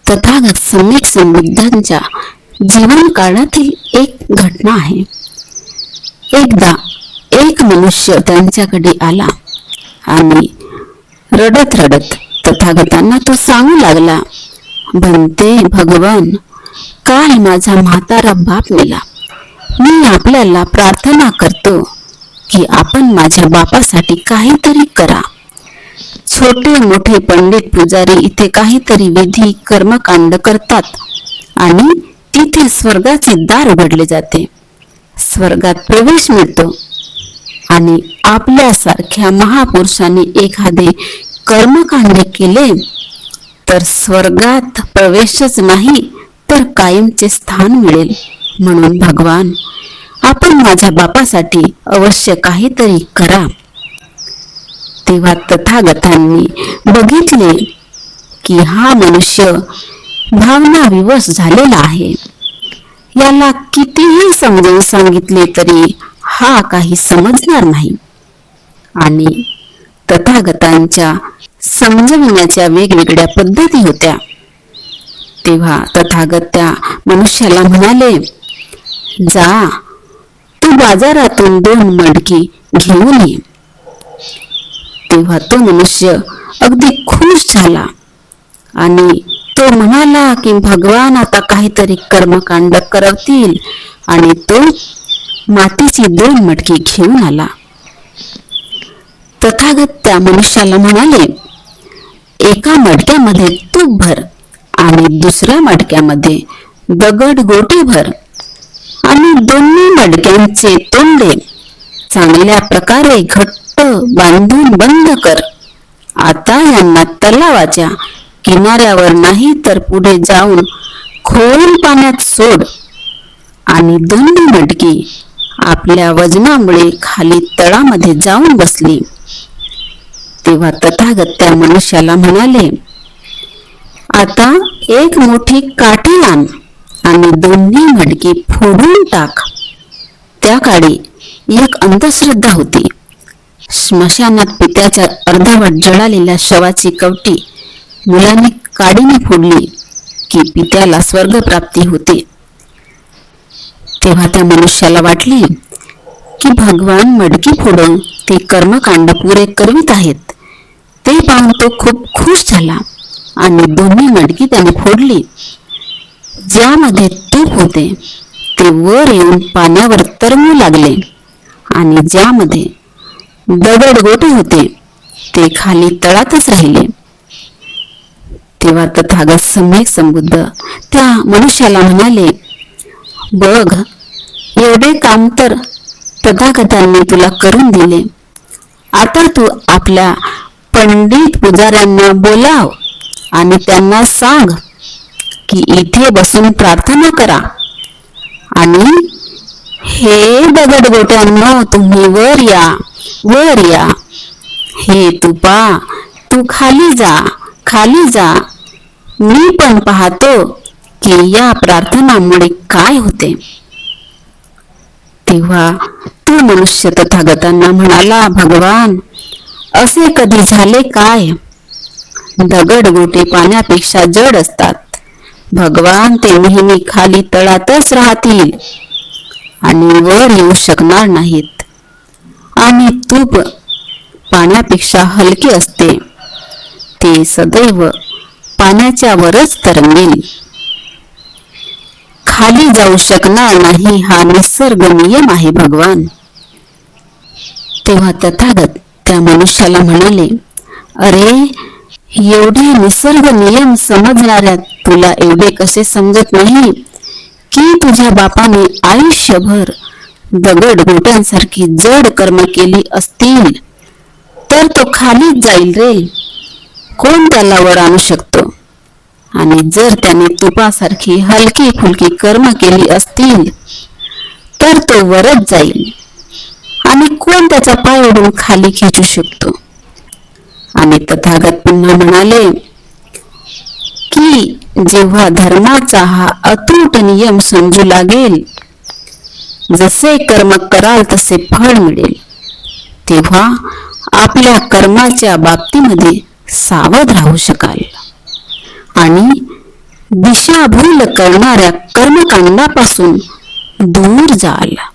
तथागत सम्यक संबुद्धांच्या जीवन काळातील एक घटना आहे. एकदा एक मनुष्य त्यांच्याकडे आला आणि रडत रडत तथागतांना तो सांगू लागला, "बनते भगवान, काल माझा म्हातारा बाप मेला. मी आपल्याला प्रार्थना करतो की आपण माझ्या बापासाठी काहीतरी करा. छोटे मोठे पंडित पुजारी इथे काहीतरी विधी कर्मकांड करतात आणि तिथे स्वर्गाचे दार उघडले जाते. स्वर्गात प्रवेश मिळतो आणि आपल्यासारख्या महापुरुषांनी एखादे कर्मकांड केले तर स्वर्गात प्रवेशच नाही तर कायमचे स्थान मिळेल. म्हणून भगवान, आपण माझ्या बापासाठी अवश्य काहीतरी करा." तेव्हा तथागतांनी बघितले की हा मनुष्य भावनाविवश झालेला आहे. याला कितीही समजावून सांगितले तरी हा काही समजणार नाही. आणि तथागतांच्या समजविण्याच्या वेगवेगळ्या पद्धती होत्या. तेव्हा तथागत त्या मनुष्याला म्हणाले, "जा, तू बाजारातून 2 मडकी घेऊन ये." तेव्हा तो मनुष्य अगदी खुश झाला आणि तो म्हणाला की भगवान आता काहीतरी कर्मकांड करवतील आणि तो मातीची 2 मडकी घेऊन आला. तथागत त्या मनुष्याला म्हणाले, "एका मडक्यामध्ये तूप भर आणि दुसऱ्या मडक्यामध्ये दगड गोटे भर आणि दोन्ही मडक्यांचे तोंडे चांगल्या प्रकारे घट्ट बांधून बंद कर. आता यांना तलावाच्या किनाऱ्यावर नाही तर पुढे जाऊन खोल पाण्यात सोड." आणि दोन्ही मडकी आपल्या वजनामुळे खाली तळामध्ये जाऊन बसली. तेव्हा तथागत त्या मनुष्याला म्हणाले, "आता एक मोठी काठी आण आणि दोन्ही मडकी फोडून टाक." त्या काळी एक अंधश्रद्धा होती. स्मशानात पित्याच्या अर्धवट जळालेल्या शवाची कवटी मुलांनी काडीने फोडली की पित्याला स्वर्गप्राप्ती होते. तेव्हा त्या मनुष्याला वाटले की भगवान मडकी फोडून ते कर्मकांड पुरे करवित आहेत. ते पाहून तो खूप खुश झाला आणि दोन्ही मडकी त्याने फोडली. ज्यामध्ये तूप होते ते वर येऊन पाण्यावर तरंगू लागले आणि ज्यामध्ये दगड गोटे होते ते खाली तळातच राहिले. तेव्हा तथागत सम्यक संबुद्ध त्या मनुष्याला म्हणाले, "बघ, एवढे काम तर तथागतांनी तुला करून दिले. आता तू आपल्या पंडित पुजाऱ्यांना बोलाव आणि त्यांना सांग की इथे बसून प्रार्थना करा आणि हे दगड गोट्यांनो, तुम्ही वर या, वर या. हे तुपा, तू खाली जा, खाली जा. मी पण पाहतो की या प्रार्थनामुळे काय होते." तेव्हा तो मनुष्य तथागतांना म्हणाला, "भगवान, असे कधी झाले काय? दगड गोटे पाण्यापेक्षा जड असतात. भगवान, ते नेहमी खाली तळातच राहतील आणि वर येऊ शकणार नाहीत. आणि तूप पाण्यापेक्षा हलके असते. ते सदैव पाण्याच्या वरच तरंगेल. खाली जाऊ शकणार नाही हा निसर्ग नियम आहे भगवान." तेव्हा तथागत त्या मनुष्याला म्हणाले, "अरे, एवढे निसर्ग नियम समजणाऱ्या तुला एवढे कसे समजत नाही की तुझ्या बापाने आयुष्यभर दगड गोट्यांसारखी जड कर्म केली असतील तर तो खालीच जाईल रे. कोण त्याला वर आणू शकतो? आणि जर त्याने तुपासारखी हलकी फुलकी कर्म केली असतील तर तो वरच जाईल. आणि कोण त्याचा पाय ओढून खाली खेचू शकतो?" आणि तथागत पुन्हा म्हणाले की जेव्हा धर्माचा हा अतूट नियम समजू लागेल, जसे कर्म कराल तसे फळ मिळेल, तेव्हा आपल्या कर्माच्या बाबतीमध्ये सावध राहू शकाल आणि दिशाभूल करणाऱ्या कर्मकांडापासून दूर झाला.